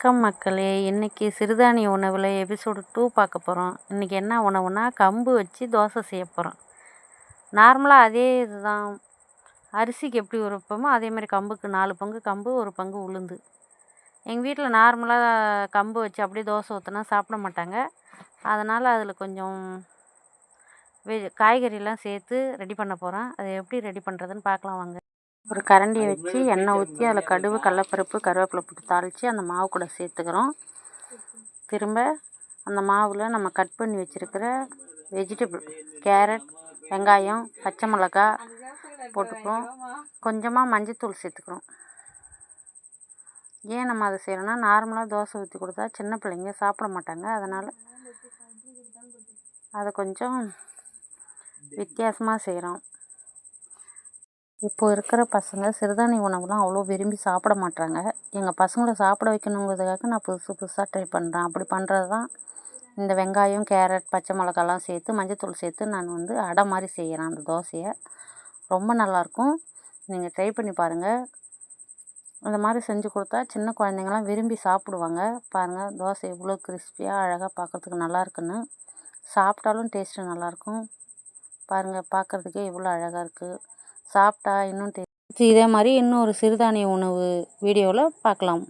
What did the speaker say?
வணக்கம் மக்களே. இன்றைக்கி சிறுதானிய உணவில் எபிசோடு 2 பார்க்க போகிறோம். இன்றைக்கி என்ன உணவுனா கம்பு வச்சு தோசை செய்ய போகிறோம். நார்மலாக அதே இதுதான், அரிசிக்கு எப்படி உரைப்போமோ அதே மாதிரி கம்புக்கு 4 பங்கு கம்பு 1 பங்கு உளுந்து. எங்கள் வீட்டில் நார்மலாக கம்பு வச்சு அப்படியே தோசை ஊற்றினா சாப்பிட மாட்டாங்க. அதனால் அதில் கொஞ்சம் காய்கறிலாம் சேர்த்து ரெடி பண்ண போகிறேன். அதை எப்படி ரெடி பண்ணுறதுன்னு பார்க்கலாம் வாங்க. ஒரு கரண்டியை வச்சு எண்ணெய் ஊற்றி அதில் கடுகு, கடலப்பருப்பு, கருவேப்பிலை போட்டு தாளித்து அந்த மாவு கூட சேர்த்துக்கிறோம். திரும்ப அந்த மாவில் நம்ம கட் பண்ணி வச்சுருக்கிற வெஜிடபிள், கேரட், வெங்காயம், பச்சை மிளகா போட்டுக்கிறோம். கொஞ்சமாக மஞ்சத்தூள் சேர்த்துக்கிறோம். ஏன் நம்ம அதை செய்கிறோன்னா, நார்மலாக தோசை ஊற்றி கொடுத்தா சின்ன பிள்ளைங்க சாப்பிட மாட்டாங்க. அதனால் அதை கொஞ்சம் வித்தியாசமாக செய்கிறோம். இப்போ இருக்கிற பசங்க சிறுதானிய உணவுலாம் அவ்வளோ விரும்பி சாப்பிட மாட்டாங்க. எங்கள் பசங்களை சாப்பிட வைக்கணுங்கிறதுக்காக நான் புதுசாக ட்ரை பண்ணுறேன். அப்படி பண்ணுறது தான் இந்த வெங்காயம், கேரட், பச்சை மிளகாலாம் சேர்த்து மஞ்சத்தூள் சேர்த்து நான் அடை மாதிரி செய்கிறேன். அந்த தோசையை ரொம்ப நல்லாயிருக்கும். நீங்கள் ட்ரை பண்ணி பாருங்கள். இந்த மாதிரி செஞ்சு கொடுத்தா சின்ன குழந்தைங்களாம் விரும்பி சாப்பிடுவாங்க. பாருங்கள், தோசை எவ்வளோ கிறிஸ்பியாக அழகாக பார்க்குறதுக்கு நல்லாயிருக்குன்னு. சாப்பிட்டாலும் டேஸ்ட்டு நல்லாயிருக்கும். பாருங்கள், பார்க்குறதுக்கே எவ்வளோ அழகாக இருக்குது. சாப்பிட்டா இன்னும் இதே மாதிரி இன்னும் ஒரு சிறுதானிய உணவு வீடியோவில் பார்க்கலாம்.